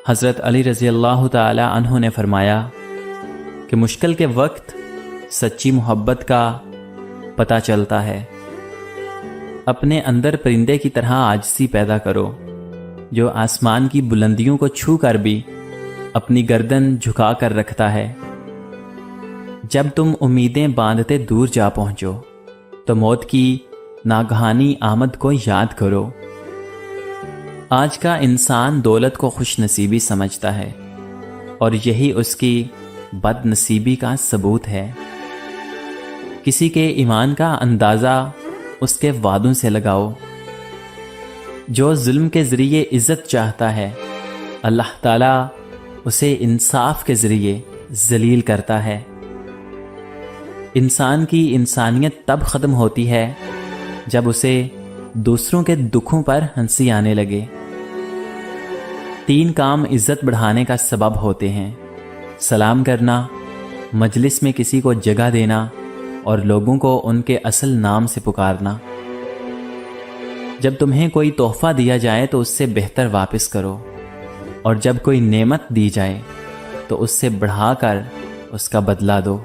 حضرت علی رضی اللہ تعالی عنہ نے فرمایا کہ مشکل کے وقت سچی محبت کا پتہ چلتا ہے۔ اپنے اندر پرندے کی طرح عاجزی پیدا کرو جو آسمان کی بلندیوں کو چھو کر بھی اپنی گردن جھکا کر رکھتا ہے۔ جب تم امیدیں باندھتے دور جا پہنچو تو موت کی ناگہانی آمد کو یاد کرو۔ آج کا انسان دولت کو خوش نصیبی سمجھتا ہے اور یہی اس کی بد نصیبی کا ثبوت ہے۔ کسی کے ایمان کا اندازہ اس کے وعدوں سے لگاؤ۔ جو ظلم کے ذریعے عزت چاہتا ہے اللہ تعالیٰ اسے انصاف کے ذریعے ذلیل کرتا ہے۔ انسان کی انسانیت تب ختم ہوتی ہے جب اسے دوسروں کے دکھوں پر ہنسی آنے لگے۔ 3 کام عزت بڑھانے کا سبب ہوتے ہیں: سلام کرنا، مجلس میں کسی کو جگہ دینا اور لوگوں کو ان کے اصل نام سے پکارنا۔ جب تمہیں کوئی تحفہ دیا جائے تو اس سے بہتر واپس کرو، اور جب کوئی نعمت دی جائے تو اس سے بڑھا کر اس کا بدلہ دو۔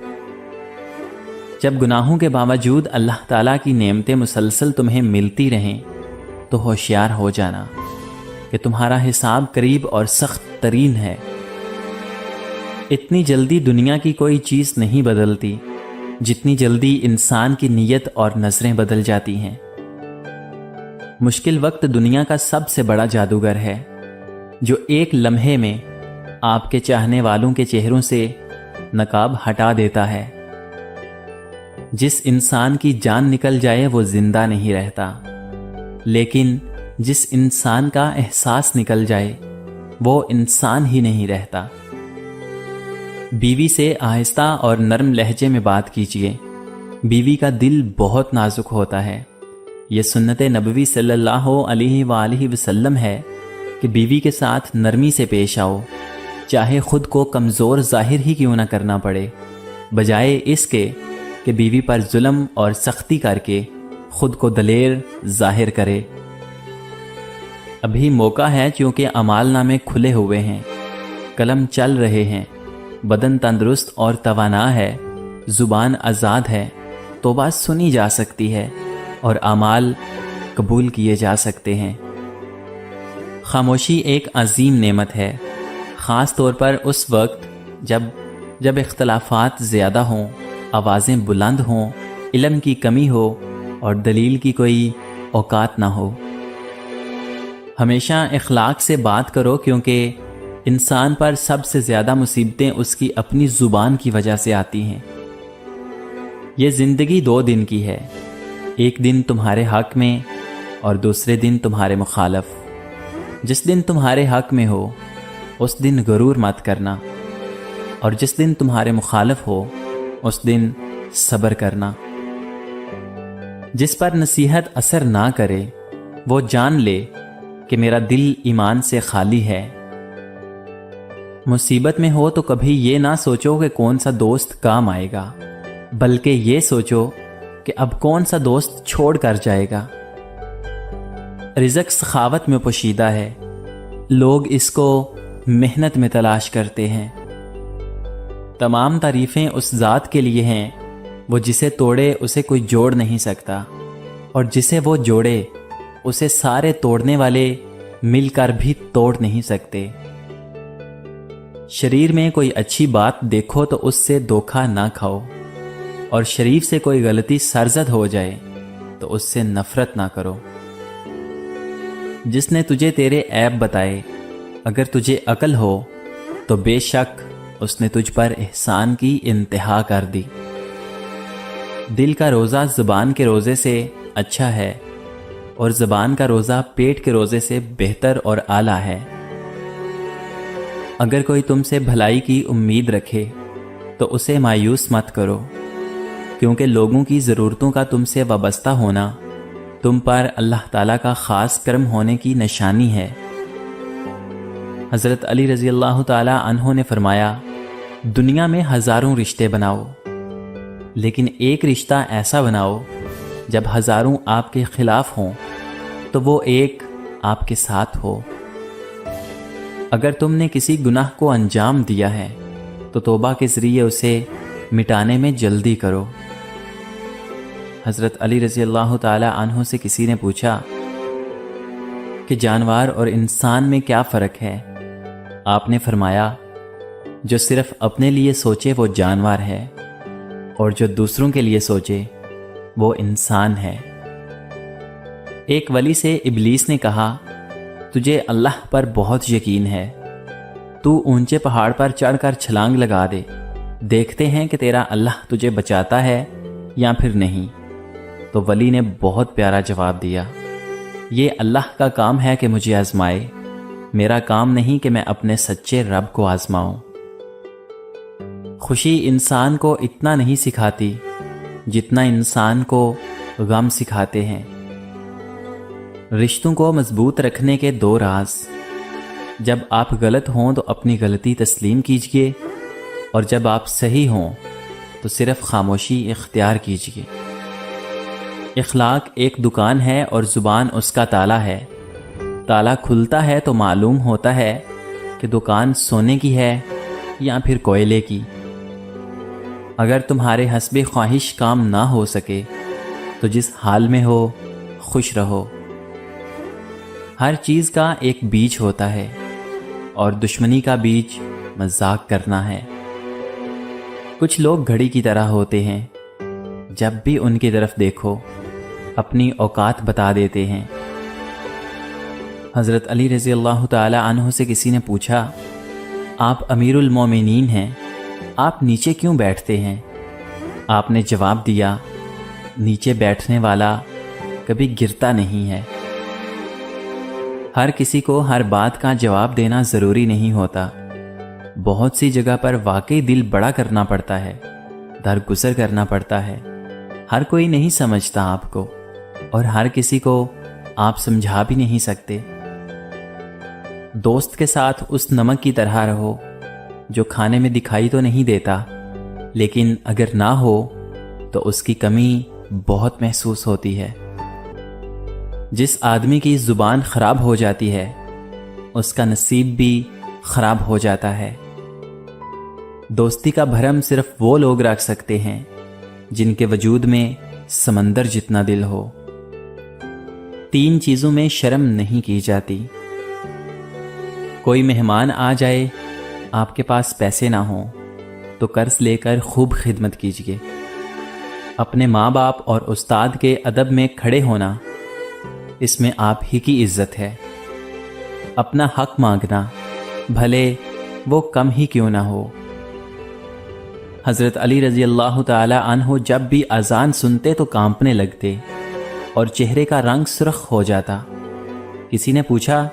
جب گناہوں کے باوجود اللہ تعالیٰ کی نعمتیں مسلسل تمہیں ملتی رہیں تو ہوشیار ہو جانا کہ تمہارا حساب قریب اور سخت ترین ہے۔ اتنی جلدی دنیا کی کوئی چیز نہیں بدلتی جتنی جلدی انسان کی نیت اور نظریں بدل جاتی ہیں۔ مشکل وقت دنیا کا سب سے بڑا جادوگر ہے جو ایک لمحے میں آپ کے چاہنے والوں کے چہروں سے نقاب ہٹا دیتا ہے۔ جس انسان کی جان نکل جائے وہ زندہ نہیں رہتا، لیکن جس انسان کا احساس نکل جائے وہ انسان ہی نہیں رہتا۔ بیوی سے آہستہ اور نرم لہجے میں بات کیجیے۔ بیوی کا دل بہت نازک ہوتا ہے۔ یہ سنت نبوی صلی اللہ علیہ وآلہ وسلم ہے کہ بیوی کے ساتھ نرمی سے پیش آؤ، چاہے خود کو کمزور ظاہر ہی کیوں نہ کرنا پڑے، بجائے اس کے کہ بیوی پر ظلم اور سختی کر کے خود کو دلیر ظاہر کرے۔ ابھی موقع ہے کیونکہ اعمال نامے کھلے ہوئے ہیں، قلم چل رہے ہیں، بدن تندرست اور توانا ہے، زبان آزاد ہے، توبہ سنی جا سکتی ہے اور اعمال قبول کیے جا سکتے ہیں۔ خاموشی ایک عظیم نعمت ہے، خاص طور پر اس وقت جب اختلافات زیادہ ہوں، آوازیں بلند ہوں، علم کی کمی ہو اور دلیل کی کوئی اوقات نہ ہو۔ ہمیشہ اخلاق سے بات کرو کیونکہ انسان پر سب سے زیادہ مصیبتیں اس کی اپنی زبان کی وجہ سے آتی ہیں۔ یہ زندگی 2 دن کی ہے، ایک دن تمہارے حق میں اور دوسرے دن تمہارے مخالف۔ جس دن تمہارے حق میں ہو اس دن غرور مت کرنا، اور جس دن تمہارے مخالف ہو اس دن صبر کرنا۔ جس پر نصیحت اثر نہ کرے وہ جان لے کہ میرا دل ایمان سے خالی ہے۔ مصیبت میں ہو تو کبھی یہ نہ سوچو کہ کون سا دوست کام آئے گا، بلکہ یہ سوچو کہ اب کون سا دوست چھوڑ کر جائے گا۔ رزق سخاوت میں پوشیدہ ہے، لوگ اس کو محنت میں تلاش کرتے ہیں۔ تمام تعریفیں اس ذات کے لیے ہیں، وہ جسے توڑے اسے کوئی جوڑ نہیں سکتا، اور جسے وہ جوڑے اسے سارے توڑنے والے مل کر بھی توڑ نہیں سکتے۔ شریر میں کوئی اچھی بات دیکھو تو اس سے دھوکہ نہ کھاؤ، اور شریف سے کوئی غلطی سرزد ہو جائے تو اس سے نفرت نہ کرو۔ جس نے تجھے تیرے عیب بتائے اگر تجھے عقل ہو تو بے شک اس نے تجھ پر احسان کی انتہا کر دی۔ دل کا روزہ زبان کے روزے سے اچھا ہے، اور زبان کا روزہ پیٹ کے روزے سے بہتر اور اعلیٰ ہے۔ اگر کوئی تم سے بھلائی کی امید رکھے تو اسے مایوس مت کرو، کیونکہ لوگوں کی ضرورتوں کا تم سے وابستہ ہونا تم پر اللہ تعالیٰ کا خاص کرم ہونے کی نشانی ہے۔ حضرت علی رضی اللہ تعالی عنہ نے فرمایا، دنیا میں ہزاروں رشتے بناؤ، لیکن ایک رشتہ ایسا بناؤ جب ہزاروں آپ کے خلاف ہوں تو وہ ایک آپ کے ساتھ ہو۔ اگر تم نے کسی گناہ کو انجام دیا ہے تو توبہ کے ذریعے اسے مٹانے میں جلدی کرو۔ حضرت علی رضی اللہ تعالی عنہ سے کسی نے پوچھا کہ جانور اور انسان میں کیا فرق ہے؟ آپ نے فرمایا، جو صرف اپنے لیے سوچے وہ جانور ہے، اور جو دوسروں کے لیے سوچے وہ انسان ہے۔ ایک ولی سے ابلیس نے کہا، تجھے اللہ پر بہت یقین ہے، تو اونچے پہاڑ پر چڑھ کر چھلانگ لگا دے، دیکھتے ہیں کہ تیرا اللہ تجھے بچاتا ہے یا پھر نہیں۔ تو ولی نے بہت پیارا جواب دیا، یہ اللہ کا کام ہے کہ مجھے آزمائے، میرا کام نہیں کہ میں اپنے سچے رب کو آزماؤں۔ خوشی انسان کو اتنا نہیں سکھاتی جتنا انسان کو غم سکھاتے ہیں۔ رشتوں کو مضبوط رکھنے کے 2 راز: جب آپ غلط ہوں تو اپنی غلطی تسلیم کیجیے، اور جب آپ صحیح ہوں تو صرف خاموشی اختیار کیجیے۔ اخلاق ایک دکان ہے اور زبان اس کا تالا ہے۔ تالا کھلتا ہے تو معلوم ہوتا ہے کہ دکان سونے کی ہے یا پھر کوئلے کی۔ اگر تمہارے حسب خواہش کام نہ ہو سکے تو جس حال میں ہو خوش رہو۔ ہر چیز کا ایک بیج ہوتا ہے، اور دشمنی کا بیج مذاق کرنا ہے۔ کچھ لوگ گھڑی کی طرح ہوتے ہیں، جب بھی ان کی طرف دیکھو اپنی اوقات بتا دیتے ہیں۔ حضرت علی رضی اللہ تعالی عنہ سے کسی نے پوچھا، آپ امیر المومنین ہیں، آپ نیچے کیوں بیٹھتے ہیں؟ آپ نے جواب دیا، نیچے بیٹھنے والا کبھی گرتا نہیں ہے۔ ہر کسی کو ہر بات کا جواب دینا ضروری نہیں ہوتا۔ بہت سی جگہ پر واقعی دل بڑا کرنا پڑتا ہے، درگزر کرنا پڑتا ہے۔ ہر کوئی نہیں سمجھتا آپ کو، اور ہر کسی کو آپ سمجھا بھی نہیں سکتے۔ دوست کے ساتھ اس نمک کی طرح رہو جو کھانے میں دکھائی تو نہیں دیتا، لیکن اگر نہ ہو تو اس کی کمی بہت محسوس ہوتی ہے۔ جس آدمی کی زبان خراب ہو جاتی ہے اس کا نصیب بھی خراب ہو جاتا ہے۔ دوستی کا بھرم صرف وہ لوگ رکھ سکتے ہیں جن کے وجود میں سمندر جتنا دل ہو۔ 3 چیزوں میں شرم نہیں کی جاتی۔ کوئی مہمان آ جائے، آپ کے پاس پیسے نہ ہوں تو قرض لے کر خوب خدمت کیجیے۔ اپنے ماں باپ اور استاد کے ادب میں کھڑے ہونا، اس میں آپ ہی کی عزت ہے۔ اپنا حق مانگنا، بھلے وہ کم ہی کیوں نہ ہو۔ حضرت علی رضی اللہ تعالی عنہ جب بھی اذان سنتے تو کانپنے لگتے اور چہرے کا رنگ سرخ ہو جاتا۔ کسی نے پوچھا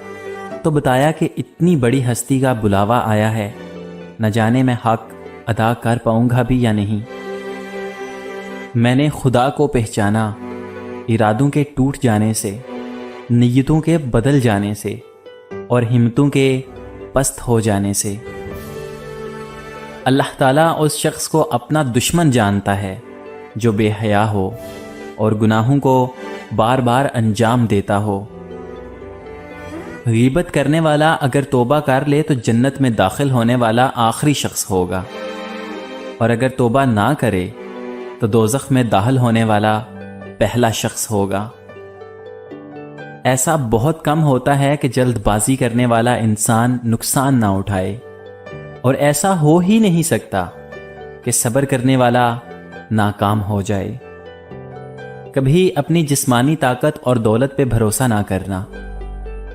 تو بتایا کہ اتنی بڑی ہستی کا بلاوا آیا ہے، نہ جانے میں حق ادا کر پاؤں گا بھی یا نہیں۔ میں نے خدا کو پہچانا ارادوں کے ٹوٹ جانے سے، نیتوں کے بدل جانے سے، اور ہمتوں کے پست ہو جانے سے۔ اللہ تعالیٰ اس شخص کو اپنا دشمن جانتا ہے جو بے حیا ہو اور گناہوں کو بار بار انجام دیتا ہو۔ غیبت کرنے والا اگر توبہ کر لے تو جنت میں داخل ہونے والا آخری شخص ہوگا، اور اگر توبہ نہ کرے تو دوزخ میں داخل ہونے والا پہلا شخص ہوگا۔ ایسا بہت کم ہوتا ہے کہ جلد بازی کرنے والا انسان نقصان نہ اٹھائے، اور ایسا ہو ہی نہیں سکتا کہ صبر کرنے والا ناکام ہو جائے۔ کبھی اپنی جسمانی طاقت اور دولت پہ بھروسہ نہ کرنا،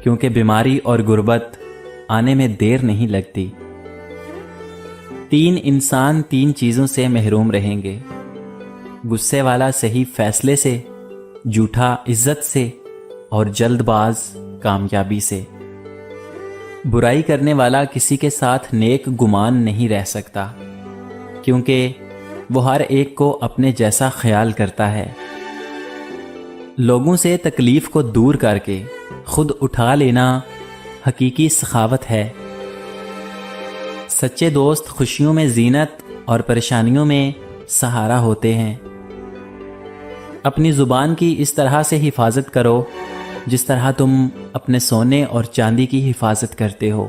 کیونکہ بیماری اور غربت آنے میں دیر نہیں لگتی۔ 3 انسان 3 چیزوں سے محروم رہیں گے: غصے والا صحیح فیصلے سے، جھوٹا عزت سے، اور جلد باز کامیابی سے۔ برائی کرنے والا کسی کے ساتھ نیک گمان نہیں رہ سکتا، کیونکہ وہ ہر ایک کو اپنے جیسا خیال کرتا ہے۔ لوگوں سے تکلیف کو دور کر کے خود اٹھا لینا حقیقی سخاوت ہے۔ سچے دوست خوشیوں میں زینت اور پریشانیوں میں سہارا ہوتے ہیں۔ اپنی زبان کی اس طرح سے حفاظت کرو جس طرح تم اپنے سونے اور چاندی کی حفاظت کرتے ہو۔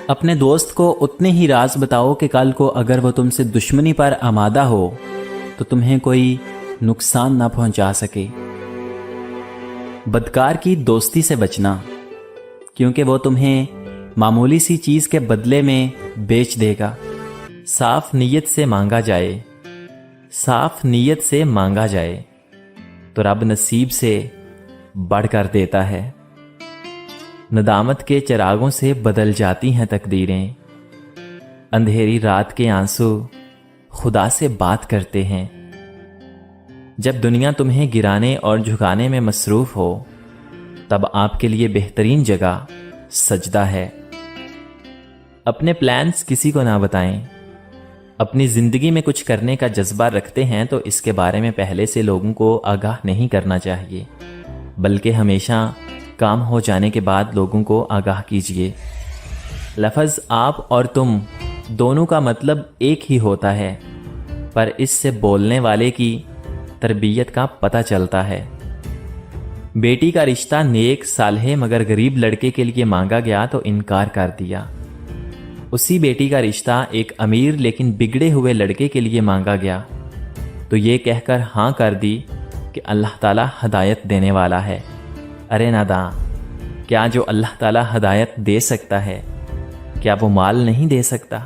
اپنے دوست کو اتنے ہی راز بتاؤ کہ کل کو اگر وہ تم سے دشمنی پر آمادہ ہو تو تمہیں کوئی نقصان نہ پہنچا سکے۔ بدکار کی دوستی سے بچنا، کیونکہ وہ تمہیں معمولی سی چیز کے بدلے میں بیچ دے گا۔ صاف نیت سے مانگا جائے، صاف نیت سے مانگا جائے تو رب نصیب سے بڑھ کر دیتا ہے۔ ندامت کے چراغوں سے بدل جاتی ہیں تقدیریں، اندھیری رات کے آنسو خدا سے بات کرتے ہیں۔ جب دنیا تمہیں گرانے اور جھکانے میں مصروف ہو تب آپ کے لیے بہترین جگہ سجدہ ہے۔ اپنے پلانز کسی کو نہ بتائیں۔ اپنی زندگی میں کچھ کرنے کا جذبہ رکھتے ہیں تو اس کے بارے میں پہلے سے لوگوں کو آگاہ نہیں کرنا چاہیے، بلکہ ہمیشہ کام ہو جانے کے بعد لوگوں کو آگاہ کیجیے۔ لفظ آپ اور تم دونوں کا مطلب ایک ہی ہوتا ہے، پر اس سے بولنے والے کی تربیت کا پتہ چلتا ہے۔ بیٹی کا رشتہ نیک صالح مگر غریب لڑکے کے لیے مانگا گیا تو انکار کر دیا۔ اسی بیٹی کا رشتہ ایک امیر لیکن بگڑے ہوئے لڑکے کے لیے مانگا گیا تو یہ کہہ کر ہاں کر دی کہ اللہ تعالیٰ ہدایت دینے والا ہے۔ ارے ناداں، کیا جو اللہ تعالیٰ ہدایت دے سکتا ہے کیا وہ مال نہیں دے سکتا؟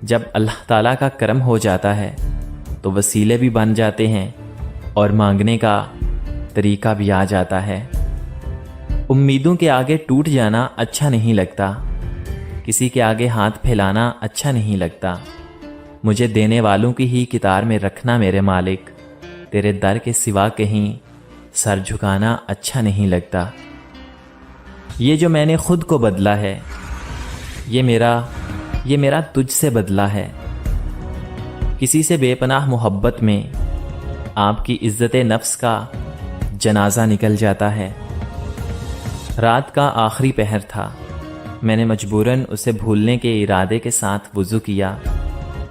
جب اللہ تعالیٰ کا کرم ہو جاتا ہے تو وسیلے بھی بن جاتے ہیں اور مانگنے کا طریقہ بھی آ جاتا ہے۔ امیدوں کے آگے ٹوٹ جانا اچھا نہیں لگتا، کسی کے آگے ہاتھ پھیلانا اچھا نہیں لگتا۔ مجھے دینے والوں کی ہی کتار میں رکھنا میرے مالک، تیرے در کے سوا کہیں سر جھکانا اچھا نہیں لگتا۔ یہ جو میں نے خود کو بدلا ہے یہ میرا تجھ سے بدلا ہے۔ کسی سے بے پناہ محبت میں آپ کی عزت نفس کا جنازہ نکل جاتا ہے۔ رات کا آخری پہر تھا، میں نے مجبوراً اسے بھولنے کے ارادے کے ساتھ وضو کیا،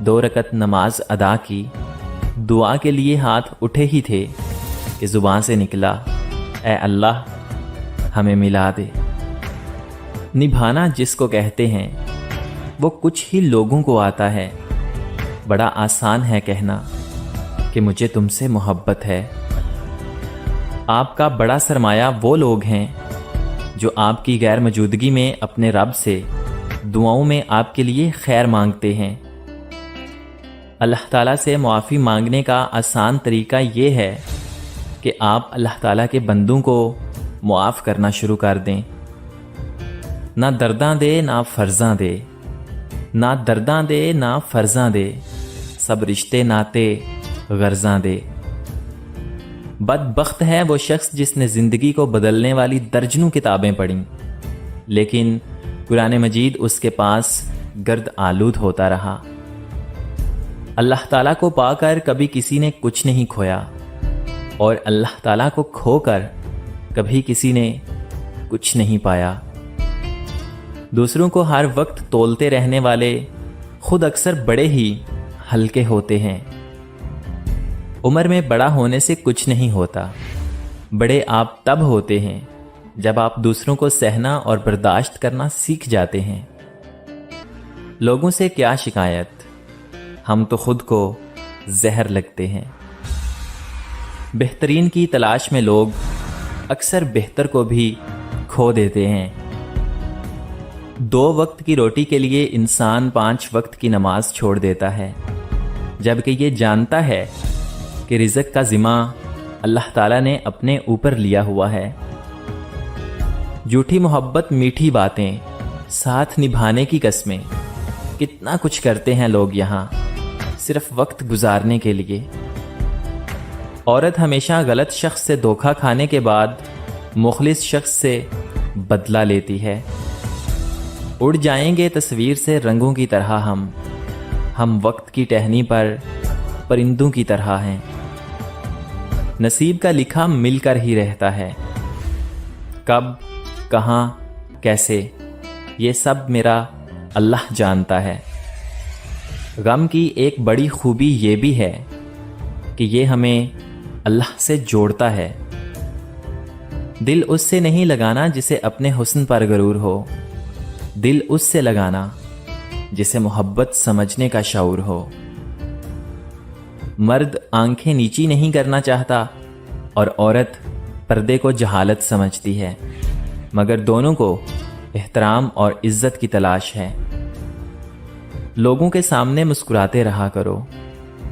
2 رکعت نماز ادا کی۔ دعا کے لیے ہاتھ اٹھے ہی تھے کہ زبان سے نکلا، اے اللہ ہمیں ملا دے۔ نبھانا جس کو کہتے ہیں وہ کچھ ہی لوگوں کو آتا ہے۔ بڑا آسان ہے کہنا کہ مجھے تم سے محبت ہے۔ آپ کا بڑا سرمایہ وہ لوگ ہیں جو آپ کی غیر موجودگی میں اپنے رب سے دعاؤں میں آپ کے لیے خیر مانگتے ہیں۔ اللہ تعالیٰ سے معافی مانگنے کا آسان طریقہ یہ ہے کہ آپ اللہ تعالیٰ کے بندوں کو معاف کرنا شروع کر دیں۔ نہ درداں دے نہ فرضاں دے، نہ درداں دے نہ فرضاں دے، سب رشتے ناتے غرضاں دے۔ بدبخت ہے وہ شخص جس نے زندگی کو بدلنے والی درجنوں کتابیں پڑھیں لیکن قرآن مجید اس کے پاس گرد آلود ہوتا رہا۔ اللہ تعالیٰ کو پا کر کبھی کسی نے کچھ نہیں کھویا اور اللہ تعالیٰ کو کھو کر کبھی کسی نے کچھ نہیں پایا۔ دوسروں کو ہر وقت تولتے رہنے والے خود اکثر بڑے ہی ہلکے ہوتے ہیں۔ عمر میں بڑا ہونے سے کچھ نہیں ہوتا، بڑے آپ تب ہوتے ہیں جب آپ دوسروں کو سہنا اور برداشت کرنا سیکھ جاتے ہیں۔ لوگوں سے کیا شکایت، ہم تو خود کو زہر لگتے ہیں۔ بہترین کی تلاش میں لوگ اکثر بہتر کو بھی کھو دیتے ہیں۔ 2 وقت کی روٹی کے لیے انسان 5 وقت کی نماز چھوڑ دیتا ہے، جبکہ یہ جانتا ہے کہ رزق کا ذمہ اللہ تعالیٰ نے اپنے اوپر لیا ہوا ہے۔ جھوٹی محبت، میٹھی باتیں، ساتھ نبھانے کی قسمیں، کتنا کچھ کرتے ہیں لوگ یہاں صرف وقت گزارنے کے لیے۔ عورت ہمیشہ غلط شخص سے دھوکہ کھانے کے بعد مخلص شخص سے بدلہ لیتی ہے۔ اڑ جائیں گے تصویر سے رنگوں کی طرح ہم وقت کی ٹہنی پر پرندوں کی طرح ہیں۔ نصیب کا لکھا مل کر ہی رہتا ہے، کب، کہاں، کیسے، یہ سب میرا اللہ جانتا ہے۔ غم کی ایک بڑی خوبی یہ بھی ہے کہ یہ ہمیں اللہ سے جوڑتا ہے۔ دل اس سے نہیں لگانا جسے اپنے حسن پر غرور ہو، دل اس سے لگانا جسے محبت سمجھنے کا شعور ہو۔ مرد آنکھیں نیچی نہیں کرنا چاہتا اور عورت پردے کو جہالت سمجھتی ہے، مگر دونوں کو احترام اور عزت کی تلاش ہے۔ لوگوں کے سامنے مسکراتے رہا کرو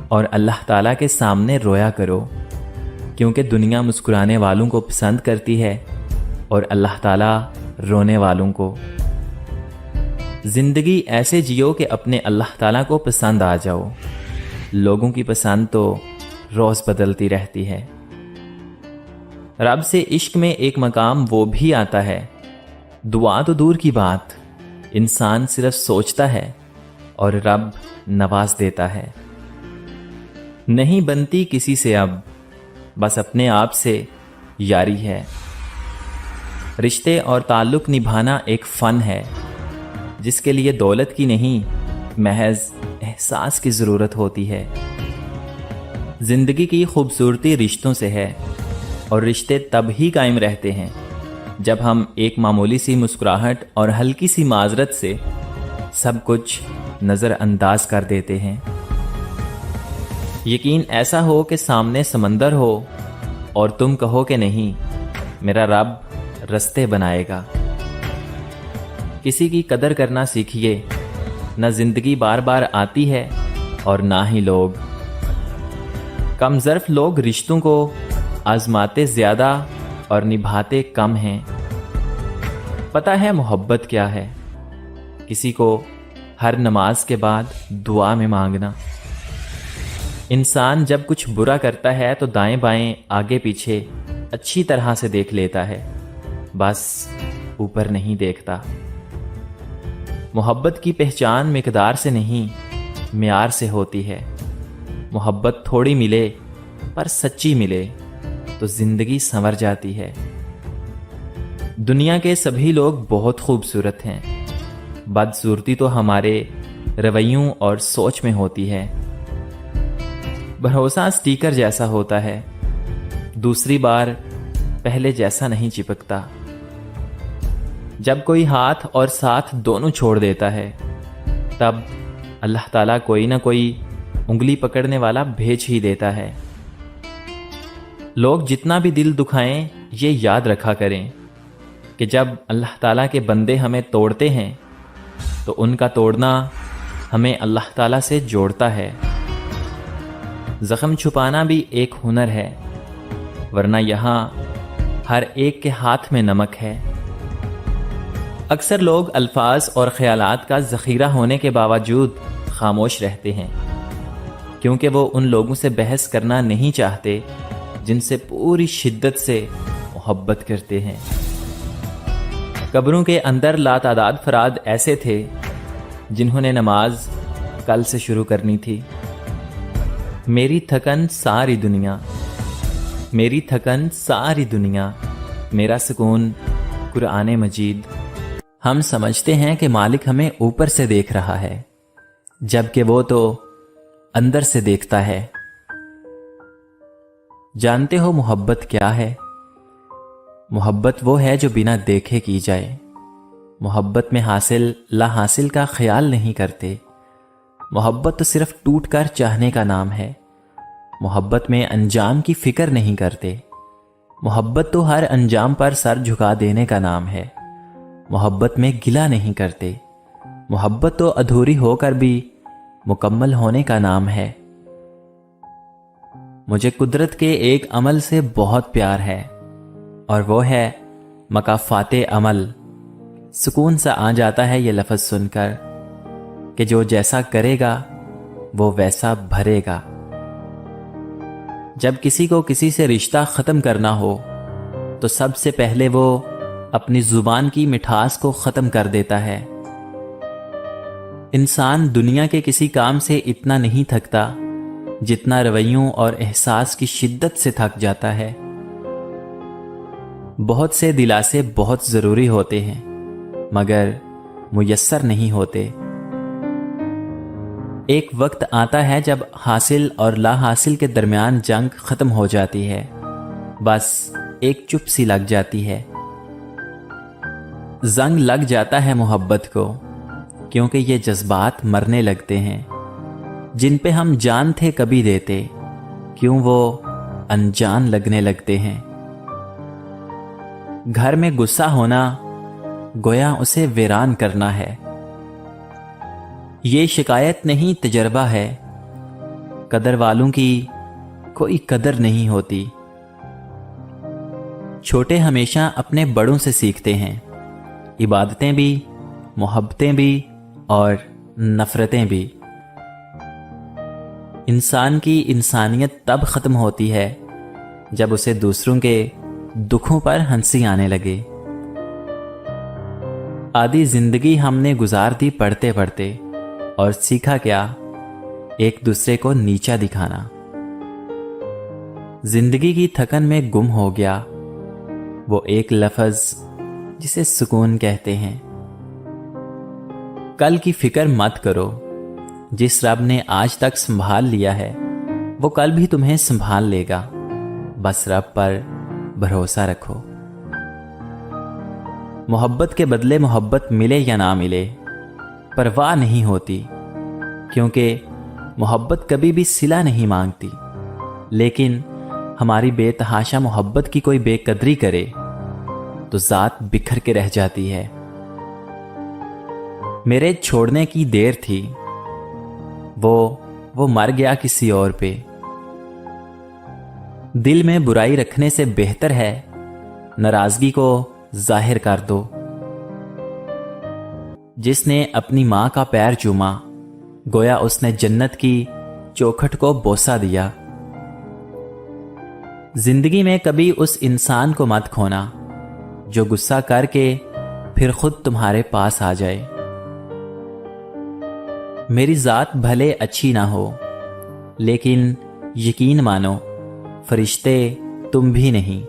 اور اللہ تعالیٰ کے سامنے رویا کرو، کیونکہ دنیا مسکرانے والوں کو پسند کرتی ہے اور اللہ تعالیٰ رونے والوں کو۔ زندگی ایسے جیو کہ اپنے اللہ تعالیٰ کو پسند آ جاؤ۔ لوگوں کی پسند تو روز بدلتی رہتی ہے۔ رب سے عشق میں ایک مقام وہ بھی آتا ہے، دعا تو دور کی بات، انسان صرف سوچتا ہے اور رب نواز دیتا ہے۔ نہیں بنتی کسی سے اب، بس اپنے آپ سے یاری ہے۔ رشتے اور تعلق نبھانا ایک فن ہے، جس کے لیے دولت کی نہیں، محض احساس کی ضرورت ہوتی ہے۔ زندگی کی خوبصورتی رشتوں سے ہے، اور رشتے تب ہی قائم رہتے ہیں جب ہم ایک معمولی سی مسکراہٹ اور ہلکی سی معذرت سے سب کچھ نظر انداز کر دیتے ہیں۔ یقین ایسا ہو کہ سامنے سمندر ہو اور تم کہو کہ نہیں، میرا رب رستے بنائے گا۔ کسی کی قدر کرنا سیکھیے، نہ زندگی بار بار آتی ہے اور نہ ہی لوگ۔ کم ظرف لوگ رشتوں کو آزماتے زیادہ اور نبھاتے کم ہیں۔ پتہ ہے محبت کیا ہے؟ کسی کو ہر نماز کے بعد دعا میں مانگنا۔ انسان جب کچھ برا کرتا ہے تو دائیں بائیں آگے پیچھے اچھی طرح سے دیکھ لیتا ہے، بس اوپر نہیں دیکھتا۔ محبت کی پہچان مقدار سے نہیں، معیار سے ہوتی ہے۔ محبت تھوڑی ملے پر سچی ملے تو زندگی سنور جاتی ہے۔ دنیا کے سبھی لوگ بہت خوبصورت ہیں، بدصورتی تو ہمارے رویوں اور سوچ میں ہوتی ہے۔ بھروسہ سٹیکر جیسا ہوتا ہے، دوسری بار پہلے جیسا نہیں چپکتا۔ جب کوئی ہاتھ اور ساتھ دونوں چھوڑ دیتا ہے، تب اللہ تعالیٰ کوئی نہ کوئی انگلی پکڑنے والا بھیج ہی دیتا ہے۔ لوگ جتنا بھی دل دکھائیں، یہ یاد رکھا کریں کہ جب اللہ تعالیٰ کے بندے ہمیں توڑتے ہیں تو ان کا توڑنا ہمیں اللہ تعالیٰ سے جوڑتا ہے۔ زخم چھپانا بھی ایک ہنر ہے، ورنہ یہاں ہر ایک کے ہاتھ میں نمک ہے۔ اکثر لوگ الفاظ اور خیالات کا ذخیرہ ہونے کے باوجود خاموش رہتے ہیں، کیونکہ وہ ان لوگوں سے بحث کرنا نہیں چاہتے جن سے پوری شدت سے محبت کرتے ہیں۔ قبروں کے اندر لاتعداد افراد ایسے تھے جنہوں نے نماز کل سے شروع کرنی تھی۔ میری تھکن ساری دنیا، میری تھکن ساری دنیا، میرا سکون قرآن مجید۔ ہم سمجھتے ہیں کہ مالک ہمیں اوپر سے دیکھ رہا ہے، جبکہ وہ تو اندر سے دیکھتا ہے۔ جانتے ہو محبت کیا ہے؟ محبت وہ ہے جو بنا دیکھے کی جائے۔ محبت میں حاصل لا حاصل کا خیال نہیں کرتے۔ محبت تو صرف ٹوٹ کر چاہنے کا نام ہے۔ محبت میں انجام کی فکر نہیں کرتے۔ محبت تو ہر انجام پر سر جھکا دینے کا نام ہے۔ محبت میں گلہ نہیں کرتے۔ محبت تو ادھوری ہو کر بھی مکمل ہونے کا نام ہے۔ مجھے قدرت کے ایک عمل سے بہت پیار ہے، اور وہ ہے مکافات عمل۔ سکون سا آ جاتا ہے یہ لفظ سن کر کہ جو جیسا کرے گا وہ ویسا بھرے گا۔ جب کسی کو کسی سے رشتہ ختم کرنا ہو تو سب سے پہلے وہ اپنی زبان کی مٹھاس کو ختم کر دیتا ہے۔ انسان دنیا کے کسی کام سے اتنا نہیں تھکتا جتنا رویوں اور احساس کی شدت سے تھک جاتا ہے۔ بہت سے دلاسے بہت ضروری ہوتے ہیں، مگر میسر نہیں ہوتے۔ ایک وقت آتا ہے جب حاصل اور لا حاصل کے درمیان جنگ ختم ہو جاتی ہے، بس ایک چپ سی لگ جاتی ہے۔ زنگ لگ جاتا ہے محبت کو، کیونکہ یہ جذبات مرنے لگتے ہیں جن پہ ہم جان تھے کبھی دیتے، کیوں وہ انجان لگنے لگتے ہیں۔ گھر میں غصہ ہونا گویا اسے ویران کرنا ہے۔ یہ شکایت نہیں تجربہ ہے، قدر والوں کی کوئی قدر نہیں ہوتی۔ چھوٹے ہمیشہ اپنے بڑوں سے سیکھتے ہیں، عبادتیں بھی، محبتیں بھی اور نفرتیں بھی۔ انسان کی انسانیت تب ختم ہوتی ہے جب اسے دوسروں کے دکھوں پر ہنسی آنے لگے۔ آدھی زندگی ہم نے گزار دی پڑھتے پڑھتے، اور سیکھا کیا؟ ایک دوسرے کو نیچا دکھانا۔ زندگی کی تھکن میں گم ہو گیا وہ ایک لفظ جسے سکون کہتے ہیں۔ کل کی فکر مت کرو، جس رب نے آج تک سنبھال لیا ہے وہ کل بھی تمہیں سنبھال لے گا، بس رب پر بھروسہ رکھو۔ محبت کے بدلے محبت ملے یا نہ ملے پرواہ نہیں ہوتی، کیونکہ محبت کبھی بھی صلہ نہیں مانگتی، لیکن ہماری بے تحاشا محبت کی کوئی بے قدری کرے تو ذات بکھر کے رہ جاتی ہے۔ میرے چھوڑنے کی دیر تھی، وہ مر گیا کسی اور پہ۔ دل میں برائی رکھنے سے بہتر ہے ناراضگی کو ظاہر کر دو۔ جس نے اپنی ماں کا پیر چوما گویا اس نے جنت کی چوکھٹ کو بوسہ دیا۔ زندگی میں کبھی اس انسان کو مت کھونا جو غصہ کر کے پھر خود تمہارے پاس آ جائے۔ میری ذات بھلے اچھی نہ ہو، لیکن یقین مانو فرشتے تم بھی نہیں۔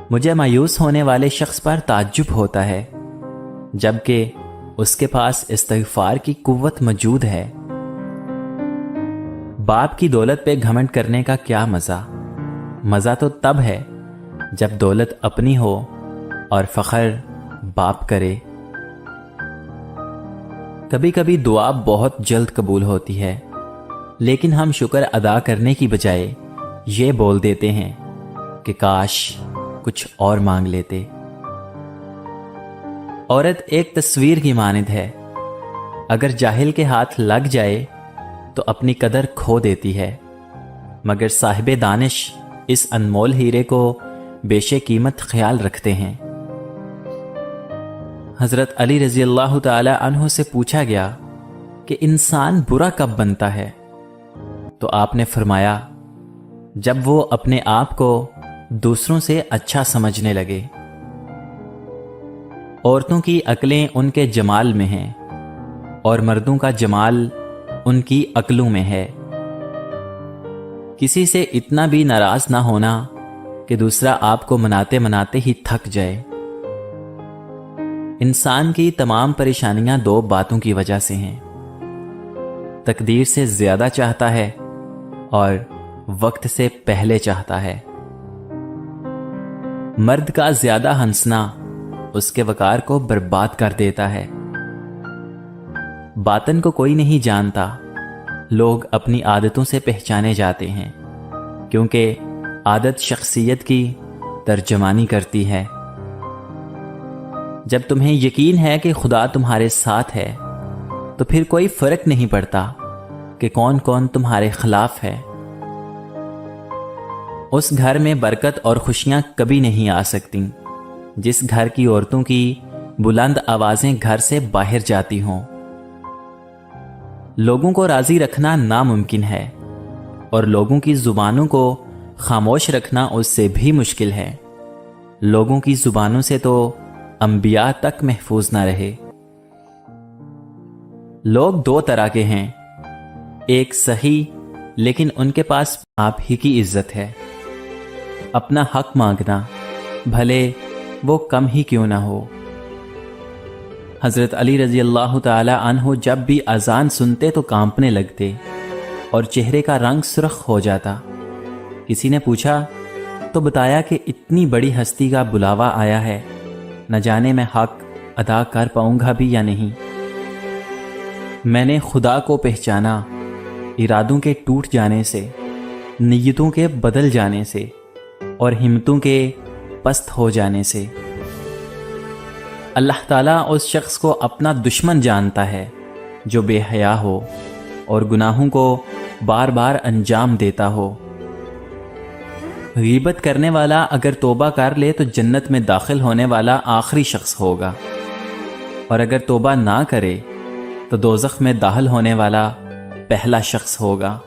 مجھے مایوس ہونے والے شخص پر تعجب ہوتا ہے، جبکہ اس کے پاس استغفار کی قوت موجود ہے۔ باپ کی دولت پہ گھمنڈ کرنے کا کیا مزہ تو تب ہے جب دولت اپنی ہو اور فخر باپ کرے۔ کبھی کبھی دعا بہت جلد قبول ہوتی ہے، لیکن ہم شکر ادا کرنے کی بجائے یہ بول دیتے ہیں کہ کاش کچھ اور مانگ لیتے۔ عورت ایک تصویر کی مانند ہے، اگر جاہل کے ہاتھ لگ جائے تو اپنی قدر کھو دیتی ہے، مگر صاحب دانش اس انمول ہیرے کو بیش قیمت خیال رکھتے ہیں۔ حضرت علی رضی اللہ تعالی عنہ سے پوچھا گیا کہ انسان برا کب بنتا ہے؟ تو آپ نے فرمایا جب وہ اپنے آپ کو دوسروں سے اچھا سمجھنے لگے۔ عورتوں کی عقلیں ان کے جمال میں ہیں اور مردوں کا جمال ان کی عقلوں میں ہے۔ کسی سے اتنا بھی ناراض نہ ہونا کہ دوسرا آپ کو مناتے مناتے ہی تھک جائے۔ انسان کی تمام پریشانیاں دو باتوں کی وجہ سے ہیں، تقدیر سے زیادہ چاہتا ہے اور وقت سے پہلے چاہتا ہے۔ مرد کا زیادہ ہنسنا اس کے وقار کو برباد کر دیتا ہے۔ باطن کو کوئی نہیں جانتا، لوگ اپنی عادتوں سے پہچانے جاتے ہیں، کیونکہ عادت شخصیت کی ترجمانی کرتی ہے۔ جب تمہیں یقین ہے کہ خدا تمہارے ساتھ ہے تو پھر کوئی فرق نہیں پڑتا کہ کون کون تمہارے خلاف ہے۔ اس گھر میں برکت اور خوشیاں کبھی نہیں آ سکتی جس گھر کی عورتوں کی بلند آوازیں گھر سے باہر جاتی ہوں۔ لوگوں کو راضی رکھنا ناممکن ہے، اور لوگوں کی زبانوں کو خاموش رکھنا اس سے بھی مشکل ہے۔ لوگوں کی زبانوں سے تو انبیاء تک محفوظ نہ رہے۔ لوگ دو طرح کے ہیں، ایک صحیح لیکن ان کے پاس آپ ہی کی عزت ہے، اپنا حق مانگنا بھلے وہ کم ہی کیوں نہ ہو۔ حضرت علی رضی اللہ تعالی عنہ جب بھی اذان سنتے تو کانپنے لگتے اور چہرے کا رنگ سرخ ہو جاتا۔ کسی نے پوچھا تو بتایا کہ اتنی بڑی ہستی کا بلاوا آیا ہے نہ جانے میں حق ادا کر پاؤں گا بھی یا نہیں۔ میں نے خدا کو پہچانا ارادوں کے ٹوٹ جانے سے، نیتوں کے بدل جانے سے اور ہمتوں کے پست ہو جانے سے۔ اللہ تعالیٰ اس شخص کو اپنا دشمن جانتا ہے جو بے حیا ہو اور گناہوں کو بار بار انجام دیتا ہو۔ غیبت کرنے والا اگر توبہ کر لے تو جنت میں داخل ہونے والا آخری شخص ہوگا، اور اگر توبہ نہ کرے تو دوزخ میں داخل ہونے والا پہلا شخص ہوگا۔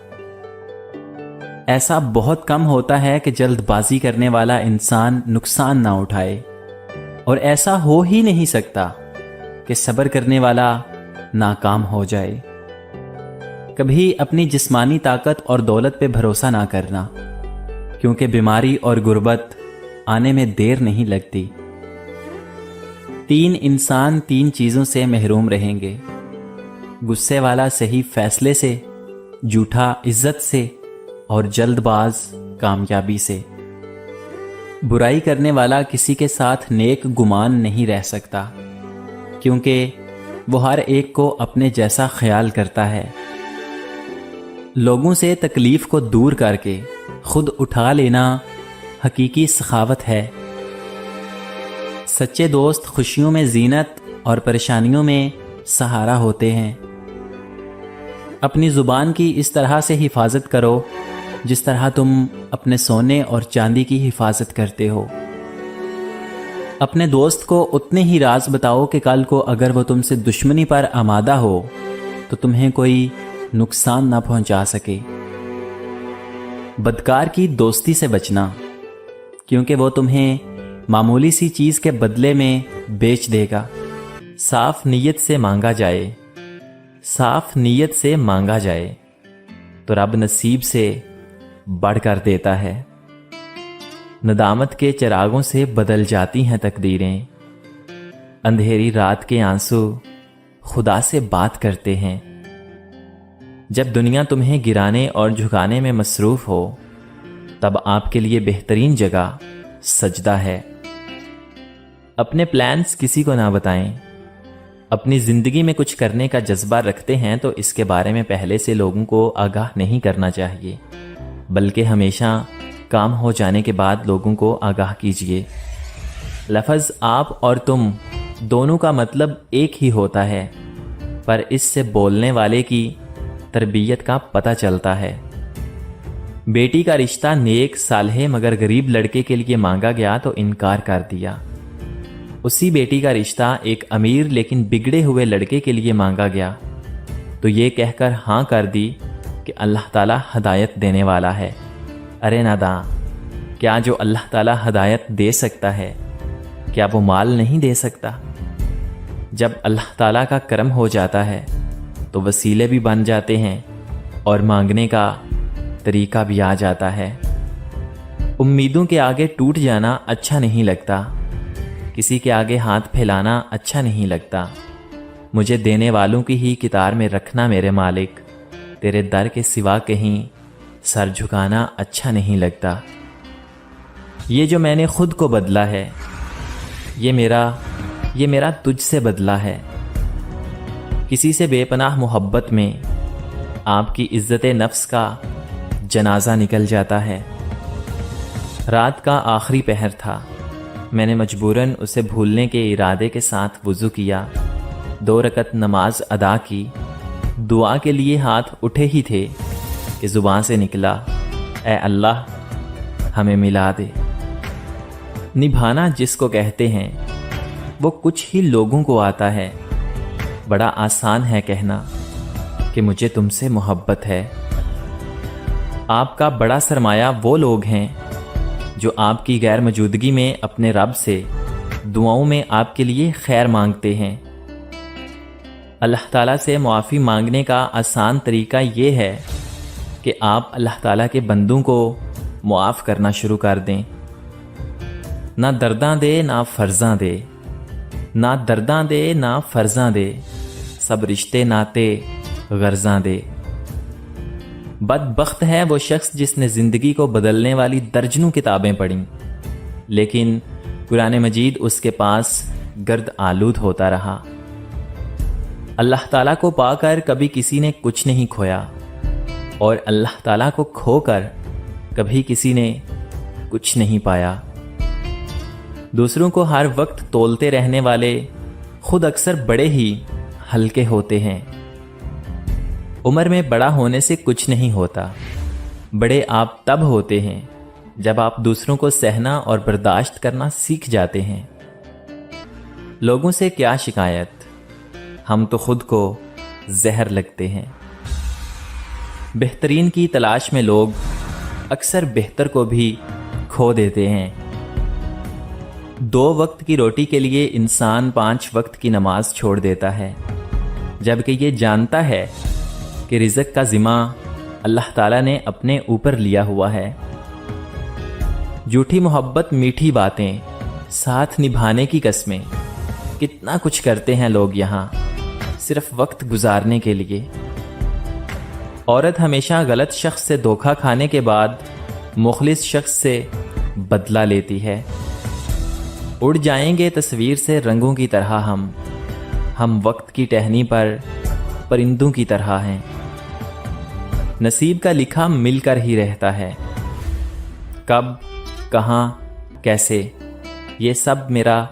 ایسا بہت کم ہوتا ہے کہ جلد بازی کرنے والا انسان نقصان نہ اٹھائے، اور ایسا ہو ہی نہیں سکتا کہ صبر کرنے والا ناکام ہو جائے۔ کبھی اپنی جسمانی طاقت اور دولت پہ بھروسہ نہ کرنا، کیونکہ بیماری اور غربت آنے میں دیر نہیں لگتی۔ 3 انسان 3 چیزوں سے محروم رہیں گے: غصے والا صحیح فیصلے سے، جھوٹا عزت سے، اور جلد باز کامیابی سے۔ برائی کرنے والا کسی کے ساتھ نیک گمان نہیں رہ سکتا، کیونکہ وہ ہر ایک کو اپنے جیسا خیال کرتا ہے۔ لوگوں سے تکلیف کو دور کر کے خود اٹھا لینا حقیقی سخاوت ہے۔ سچے دوست خوشیوں میں زینت اور پریشانیوں میں سہارا ہوتے ہیں۔ اپنی زبان کی اس طرح سے حفاظت کرو جس طرح تم اپنے سونے اور چاندی کی حفاظت کرتے ہو۔ اپنے دوست کو اتنے ہی راز بتاؤ کہ کل کو اگر وہ تم سے دشمنی پر آمادہ ہو تو تمہیں کوئی نقصان نہ پہنچا سکے۔ بدکار کی دوستی سے بچنا، کیونکہ وہ تمہیں معمولی سی چیز کے بدلے میں بیچ دے گا۔ صاف نیت سے مانگا جائے، صاف نیت سے مانگا جائے تو رب نصیب سے بڑھ کر دیتا ہے۔ ندامت کے چراغوں سے بدل جاتی ہیں تقدیریں، اندھیری رات کے آنسو خدا سے بات کرتے ہیں۔ جب دنیا تمہیں گرانے اور جھکانے میں مصروف ہو تب آپ کے لیے بہترین جگہ سجدہ ہے۔ اپنے پلانز کسی کو نہ بتائیں۔ اپنی زندگی میں کچھ کرنے کا جذبہ رکھتے ہیں تو اس کے بارے میں پہلے سے لوگوں کو آگاہ نہیں کرنا چاہیے، بلکہ ہمیشہ کام ہو جانے کے بعد لوگوں کو آگاہ کیجیے۔ لفظ آپ اور تم دونوں کا مطلب ایک ہی ہوتا ہے، پر اس سے بولنے والے کی تربیت کا پتہ چلتا ہے۔ بیٹی کا رشتہ نیک صالح مگر غریب لڑکے کے لیے مانگا گیا تو انکار کر دیا۔ اسی بیٹی کا رشتہ ایک امیر لیکن بگڑے ہوئے لڑکے کے لیے مانگا گیا تو یہ کہہ کر ہاں کر دی کہ اللہ تعالیٰ ہدایت دینے والا ہے۔ ارے ناداں، کیا جو اللہ تعالیٰ ہدایت دے سکتا ہے کیا وہ مال نہیں دے سکتا؟ جب اللہ تعالیٰ کا کرم ہو جاتا ہے تو وسیلے بھی بن جاتے ہیں اور مانگنے کا طریقہ بھی آ جاتا ہے۔ امیدوں کے آگے ٹوٹ جانا اچھا نہیں لگتا، کسی کے آگے ہاتھ پھیلانا اچھا نہیں لگتا۔ مجھے دینے والوں کی ہی کتار میں رکھنا میرے مالک، تیرے در کے سوا کہیں سر جھکانا اچھا نہیں لگتا۔ یہ جو میں نے خود کو بدلا ہے یہ میرا تجھ سے بدلا ہے۔ کسی سے بے پناہ محبت میں آپ کی عزت نفس کا جنازہ نکل جاتا ہے۔ رات کا آخری پہر تھا، میں نے مجبوراً اسے بھولنے کے ارادے کے ساتھ وضو کیا، 2 رکعت نماز ادا کی۔ دعا کے لیے ہاتھ اٹھے ہی تھے کہ زبان سے نکلا، اے اللہ ہمیں ملا دے۔ نبھانا جس کو کہتے ہیں وہ کچھ ہی لوگوں کو آتا ہے۔ بڑا آسان ہے کہنا کہ مجھے تم سے محبت ہے۔ آپ کا بڑا سرمایہ وہ لوگ ہیں جو آپ کی غیر موجودگی میں اپنے رب سے دعاؤں میں آپ کے لیے خیر مانگتے ہیں۔ اللہ تعالیٰ سے معافی مانگنے کا آسان طریقہ یہ ہے کہ آپ اللہ تعالیٰ کے بندوں کو معاف کرنا شروع کر دیں۔ نہ درداں دے نہ فرضاں دے، نہ درداں دے نہ فرضاں دے، سب رشتے ناتے غرضاں دے۔ بدبخت ہے وہ شخص جس نے زندگی کو بدلنے والی درجنوں کتابیں پڑھیں لیکن قرآن مجید اس کے پاس گرد آلود ہوتا رہا۔ اللہ تعالیٰ کو پا کر کبھی کسی نے کچھ نہیں کھویا، اور اللہ تعالیٰ کو کھو کر کبھی کسی نے کچھ نہیں پایا۔ دوسروں کو ہر وقت تولتے رہنے والے خود اکثر بڑے ہی ہلکے ہوتے ہیں۔ عمر میں بڑا ہونے سے کچھ نہیں ہوتا، بڑے آپ تب ہوتے ہیں جب آپ دوسروں کو سہنا اور برداشت کرنا سیکھ جاتے ہیں۔ لوگوں سے کیا شکایت، ہم تو خود کو زہر لگتے ہیں۔ بہترین کی تلاش میں لوگ اکثر بہتر کو بھی کھو دیتے ہیں۔ 2 وقت کی روٹی کے لیے انسان 5 وقت کی نماز چھوڑ دیتا ہے، جبکہ یہ جانتا ہے کہ رزق کا ذمہ اللہ تعالیٰ نے اپنے اوپر لیا ہوا ہے۔ جھوٹی محبت، میٹھی باتیں، ساتھ نبھانے کی قسمیں، کتنا کچھ کرتے ہیں لوگ یہاں صرف وقت گزارنے کے لیے۔ عورت ہمیشہ غلط شخص سے دھوکہ کھانے کے بعد مخلص شخص سے بدلہ لیتی ہے۔ اڑ جائیں گے تصویر سے رنگوں کی طرح ہم وقت کی ٹہنی پر پرندوں کی طرح ہیں۔ نصیب کا لکھا مل کر ہی رہتا ہے، کب، کہاں، کیسے، یہ سب میرا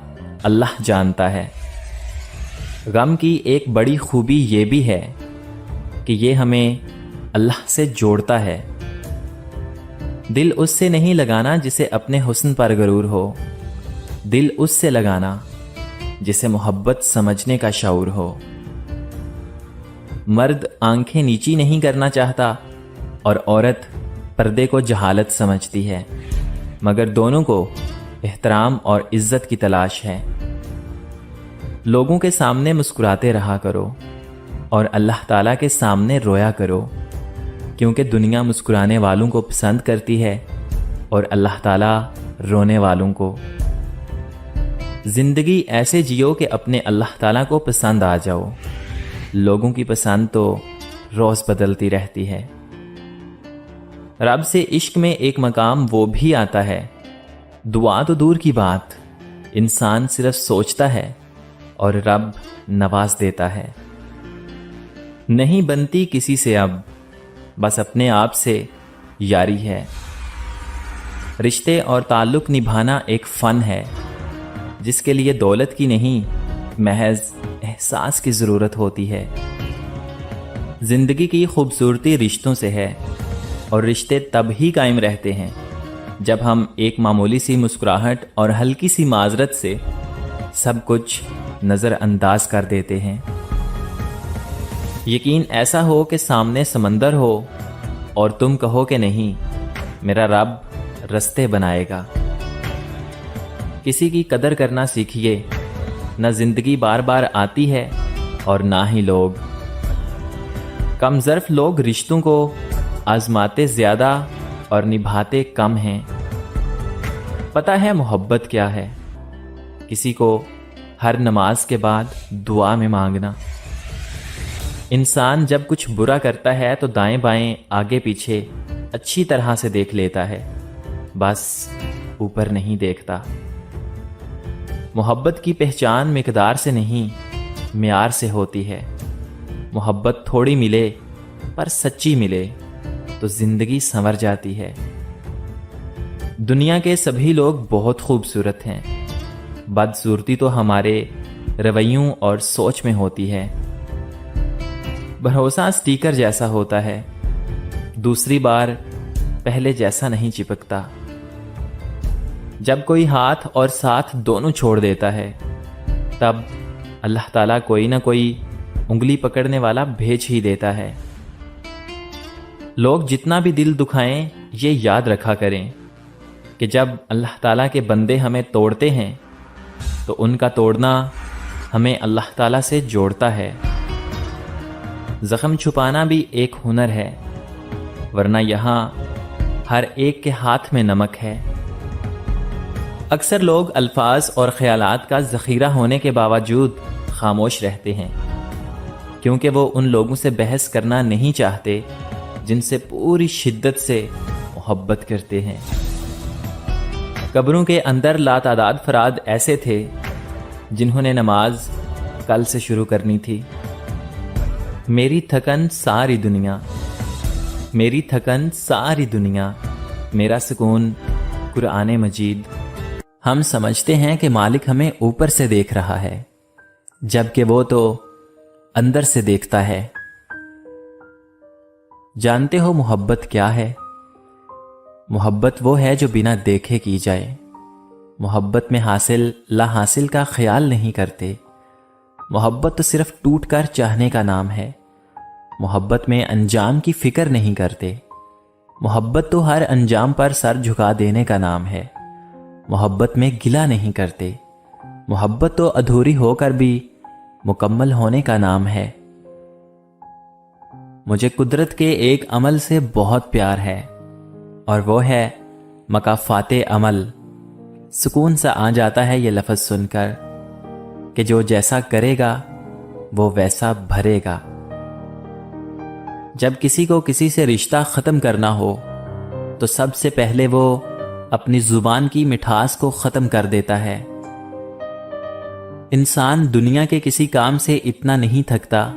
اللہ جانتا ہے۔ غم کی ایک بڑی خوبی یہ بھی ہے کہ یہ ہمیں اللہ سے جوڑتا ہے۔ دل اس سے نہیں لگانا جسے اپنے حسن پر غرور ہو، دل اس سے لگانا جسے محبت سمجھنے کا شعور ہو۔ مرد آنکھیں نیچی نہیں کرنا چاہتا اور عورت پردے کو جہالت سمجھتی ہے، مگر دونوں کو احترام اور عزت کی تلاش ہے۔ لوگوں کے سامنے مسکراتے رہا کرو اور اللہ تعالیٰ کے سامنے رویا کرو، کیونکہ دنیا مسکرانے والوں کو پسند کرتی ہے اور اللہ تعالیٰ رونے والوں کو۔ زندگی ایسے جیو کہ اپنے اللہ تعالیٰ کو پسند آ جاؤ، لوگوں کی پسند تو روز بدلتی رہتی ہے۔ رب سے عشق میں ایک مقام وہ بھی آتا ہے، دعا تو دور کی بات، انسان صرف سوچتا ہے اور رب نواز دیتا ہے۔ نہیں بنتی کسی سے اب، بس اپنے آپ سے یاری ہے۔ رشتے اور تعلق نبھانا ایک فن ہے، جس کے لیے دولت کی نہیں، محض احساس کی ضرورت ہوتی ہے۔ زندگی کی خوبصورتی رشتوں سے ہے، اور رشتے تب ہی قائم رہتے ہیں جب ہم ایک معمولی سی مسکراہٹ اور ہلکی سی معذرت سے سب کچھ نظر انداز کر دیتے ہیں۔ یقین ایسا ہو کہ سامنے سمندر ہو اور تم کہو کہ نہیں، میرا رب رستے بنائے گا۔ کسی کی قدر کرنا سیکھیے، نہ زندگی بار بار آتی ہے اور نہ ہی لوگ۔ کم ظرف لوگ رشتوں کو آزماتے زیادہ اور نبھاتے کم ہیں۔ پتہ ہے محبت کیا ہے؟ کسی کو ہر نماز کے بعد دعا میں مانگنا۔ انسان جب کچھ برا کرتا ہے تو دائیں بائیں آگے پیچھے اچھی طرح سے دیکھ لیتا ہے، بس اوپر نہیں دیکھتا۔ محبت کی پہچان مقدار سے نہیں، معیار سے ہوتی ہے۔ محبت تھوڑی ملے پر سچی ملے تو زندگی سنور جاتی ہے۔ دنیا کے سبھی لوگ بہت خوبصورت ہیں، بدصورتی تو ہمارے رویوں اور سوچ میں ہوتی ہے۔ بھروسہ سٹیکر جیسا ہوتا ہے، دوسری بار پہلے جیسا نہیں چپکتا۔ جب کوئی ہاتھ اور ساتھ دونوں چھوڑ دیتا ہے، تب اللہ تعالیٰ کوئی نہ کوئی انگلی پکڑنے والا بھیج ہی دیتا ہے۔ لوگ جتنا بھی دل دکھائیں، یہ یاد رکھا کریں کہ جب اللہ تعالیٰ کے بندے ہمیں توڑتے ہیں تو ان کا توڑنا ہمیں اللہ تعالیٰ سے جوڑتا ہے۔ زخم چھپانا بھی ایک ہنر ہے، ورنہ یہاں ہر ایک کے ہاتھ میں نمک ہے۔ اکثر لوگ الفاظ اور خیالات کا ذخیرہ ہونے کے باوجود خاموش رہتے ہیں، کیونکہ وہ ان لوگوں سے بحث کرنا نہیں چاہتے جن سے پوری شدت سے محبت کرتے ہیں۔ قبروں کے اندر لاتعداد فراد ایسے تھے جنہوں نے نماز کل سے شروع کرنی تھی۔ میری تھکن ساری دنیا، میری تھکن ساری دنیا، میرا سکون قرآن مجید۔ ہم سمجھتے ہیں کہ مالک ہمیں اوپر سے دیکھ رہا ہے، جبکہ وہ تو اندر سے دیکھتا ہے۔ جانتے ہو محبت کیا ہے؟ محبت وہ ہے جو بنا دیکھے کی جائے۔ محبت میں حاصل لا حاصل کا خیال نہیں کرتے۔ محبت تو صرف ٹوٹ کر چاہنے کا نام ہے۔ محبت میں انجام کی فکر نہیں کرتے۔ محبت تو ہر انجام پر سر جھکا دینے کا نام ہے۔ محبت میں گلہ نہیں کرتے۔ محبت تو ادھوری ہو کر بھی مکمل ہونے کا نام ہے۔ مجھے قدرت کے ایک عمل سے بہت پیار ہے، اور وہ ہے مکافات عمل۔ سکون سا آ جاتا ہے یہ لفظ سن کر کہ جو جیسا کرے گا وہ ویسا بھرے گا۔ جب کسی کو کسی سے رشتہ ختم کرنا ہو تو سب سے پہلے وہ اپنی زبان کی مٹھاس کو ختم کر دیتا ہے۔ انسان دنیا کے کسی کام سے اتنا نہیں تھکتا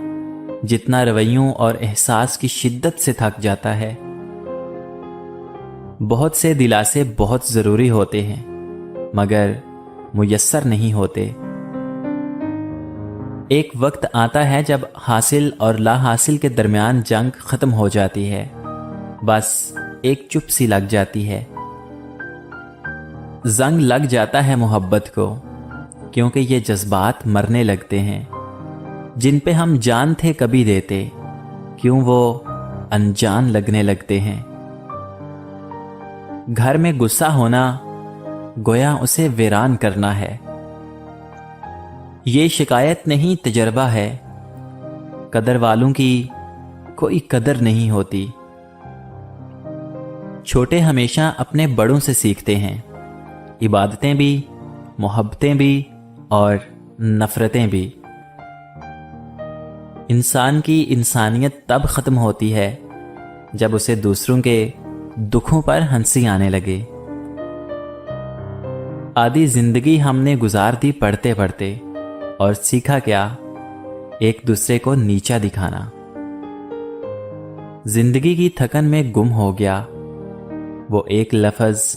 جتنا رویوں اور احساس کی شدت سے تھک جاتا ہے۔ بہت سے دلاسے بہت ضروری ہوتے ہیں مگر میسر نہیں ہوتے۔ ایک وقت آتا ہے جب حاصل اور لا حاصل کے درمیان جنگ ختم ہو جاتی ہے، بس ایک چپ سی لگ جاتی ہے۔ زنگ لگ جاتا ہے محبت کو، کیونکہ یہ جذبات مرنے لگتے ہیں جن پہ ہم جان تھے کبھی دیتے، کیوں وہ انجان لگنے لگتے ہیں۔ گھر میں غصہ ہونا گویا اسے ویران کرنا ہے۔ یہ شکایت نہیں تجربہ ہے۔ قدر والوں کی کوئی قدر نہیں ہوتی۔ چھوٹے ہمیشہ اپنے بڑوں سے سیکھتے ہیں، عبادتیں بھی، محبتیں بھی اور نفرتیں بھی۔ انسان کی انسانیت تب ختم ہوتی ہے جب اسے دوسروں کے دکھوں پر ہنسی آنے لگے۔ آدھی زندگی ہم نے گزار دی پڑھتے پڑھتے، اور سیکھا کیا؟ ایک دوسرے کو نیچا دکھانا۔ زندگی کی تھکن میں گم ہو گیا وہ ایک لفظ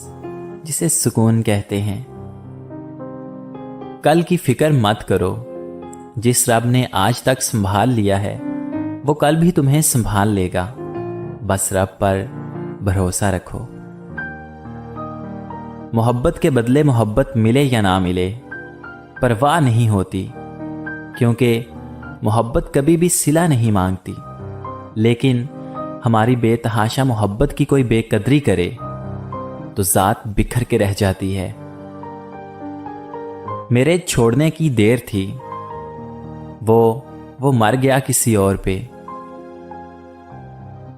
جسے سکون کہتے ہیں۔ کل کی فکر مت کرو، جس رب نے آج تک سنبھال لیا ہے وہ کل بھی تمہیں سنبھال لے گا۔ بس رب پر بھروسہ رکھو۔ محبت کے بدلے محبت ملے یا نہ ملے پرواہ نہیں ہوتی، کیونکہ محبت کبھی بھی صلہ نہیں مانگتی۔ لیکن ہماری بے تحاشا محبت کی کوئی بے قدری کرے تو ذات بکھر کے رہ جاتی ہے۔ میرے چھوڑنے کی دیر تھی، وہ مر گیا کسی اور پہ۔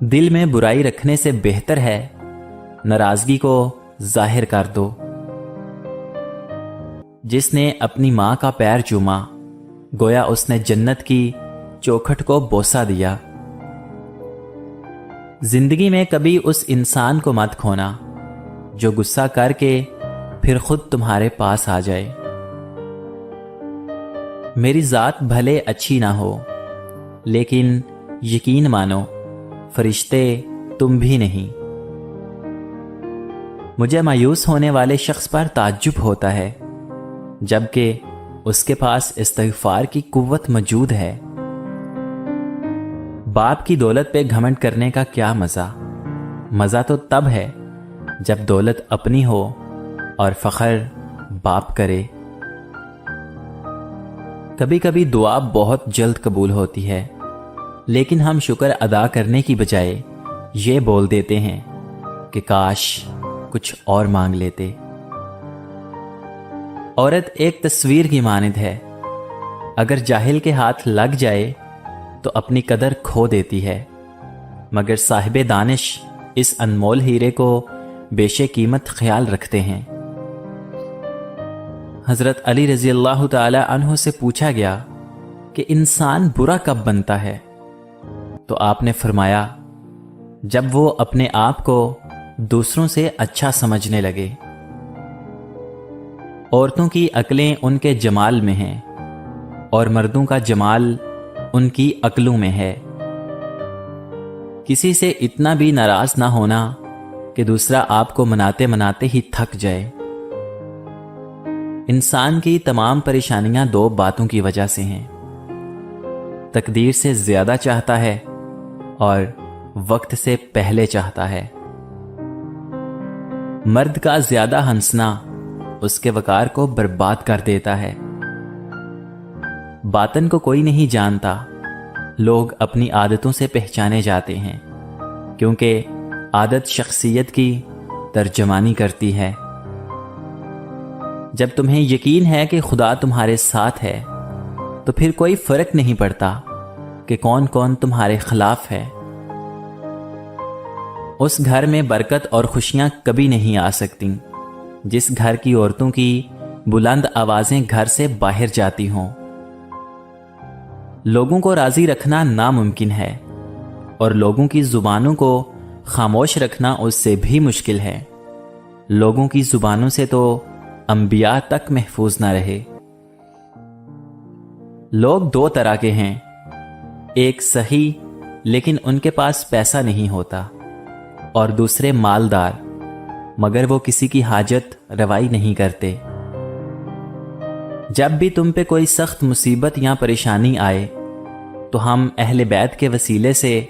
دل میں برائی رکھنے سے بہتر ہے ناراضگی کو ظاہر کر دو۔ جس نے اپنی ماں کا پیر چوما گویا اس نے جنت کی چوکھٹ کو بوسہ دیا۔ زندگی میں کبھی اس انسان کو مت کھونا جو غصہ کر کے پھر خود تمہارے پاس آ جائے۔ میری ذات بھلے اچھی نہ ہو، لیکن یقین مانو فرشتے تم بھی نہیں۔ مجھے مایوس ہونے والے شخص پر تعجب ہوتا ہے جبکہ اس کے پاس استغفار کی قوت موجود ہے۔ باپ کی دولت پہ گھمنڈ کرنے کا کیا مزہ؟ مزہ تو تب ہے جب دولت اپنی ہو اور فخر باپ کرے۔ کبھی کبھی دعا بہت جلد قبول ہوتی ہے، لیکن ہم شکر ادا کرنے کی بجائے یہ بول دیتے ہیں کہ کاش کچھ اور مانگ لیتے۔ عورت ایک تصویر کی مانند ہے، اگر جاہل کے ہاتھ لگ جائے تو اپنی قدر کھو دیتی ہے، مگر صاحب دانش اس انمول ہیرے کو بیش قیمت خیال رکھتے ہیں۔ حضرت علی رضی اللہ تعالی عنہ سے پوچھا گیا کہ انسان برا کب بنتا ہے؟ تو آپ نے فرمایا جب وہ اپنے آپ کو دوسروں سے اچھا سمجھنے لگے۔ عورتوں کی عقلیں ان کے جمال میں ہیں اور مردوں کا جمال ان کی عقلوں میں ہے۔ کسی سے اتنا بھی ناراض نہ ہونا کہ دوسرا آپ کو مناتے مناتے ہی تھک جائے۔ انسان کی تمام پریشانیاں دو باتوں کی وجہ سے ہیں، تقدیر سے زیادہ چاہتا ہے اور وقت سے پہلے چاہتا ہے۔ مرد کا زیادہ ہنسنا اس کے وقار کو برباد کر دیتا ہے۔ باطن کو کوئی نہیں جانتا، لوگ اپنی عادتوں سے پہچانے جاتے ہیں، کیونکہ عادت شخصیت کی ترجمانی کرتی ہے۔ جب تمہیں یقین ہے کہ خدا تمہارے ساتھ ہے تو پھر کوئی فرق نہیں پڑتا کہ کون کون تمہارے خلاف ہے۔ اس گھر میں برکت اور خوشیاں کبھی نہیں آ سکتی جس گھر کی عورتوں کی بلند آوازیں گھر سے باہر جاتی ہوں۔ لوگوں کو راضی رکھنا ناممکن ہے اور لوگوں کی زبانوں کو خاموش رکھنا اس سے بھی مشکل ہے۔ لوگوں کی زبانوں سے تو انبیاء تک محفوظ نہ رہے۔ لوگ دو طرح کے ہیں، ایک صحیح لیکن ان کے پاس پیسہ نہیں ہوتا، اور دوسرے مالدار مگر وہ کسی کی حاجت روائی نہیں کرتے۔ جب بھی تم پہ کوئی سخت مصیبت یا پریشانی آئے تو ہم اہل بیت کے وسیلے سے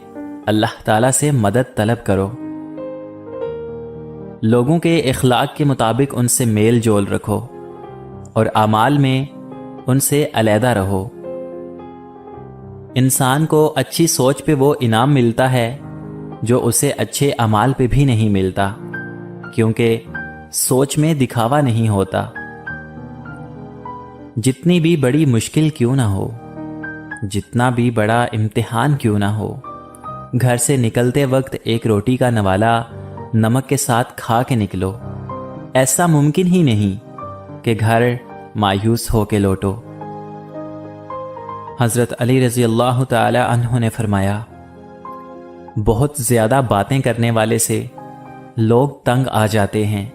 اللہ تعالیٰ سے مدد طلب کرو۔ لوگوں کے اخلاق کے مطابق ان سے میل جول رکھو اور اعمال میں ان سے علیحدہ رہو۔ انسان کو اچھی سوچ پہ وہ انعام ملتا ہے جو اسے اچھے اعمال پہ بھی نہیں ملتا، کیونکہ سوچ میں دکھاوا نہیں ہوتا۔ جتنی بھی بڑی مشکل کیوں نہ ہو، جتنا بھی بڑا امتحان کیوں نہ ہو، گھر سے نکلتے وقت ایک روٹی کا نوالا نمک کے ساتھ کھا کے نکلو۔ ایسا ممکن ہی نہیں کہ گھر مایوس ہو کے لوٹو۔ حضرت علی رضی اللہ تعالی عنہ نے فرمایا، بہت زیادہ باتیں کرنے والے سے لوگ تنگ آ جاتے ہیں۔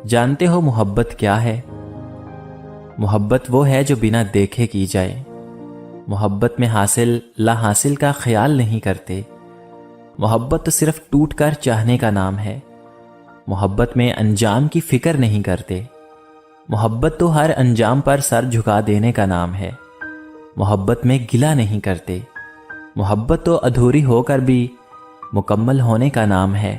جانتے ہو محبت کیا ہے؟ محبت وہ ہے جو بنا دیکھے کی جائے۔ محبت میں حاصل لا حاصل کا خیال نہیں کرتے۔ محبت تو صرف ٹوٹ کر چاہنے کا نام ہے۔ محبت میں انجام کی فکر نہیں کرتے۔ محبت تو ہر انجام پر سر جھکا دینے کا نام ہے۔ محبت میں گلہ نہیں کرتے۔ محبت تو ادھوری ہو کر بھی مکمل ہونے کا نام ہے۔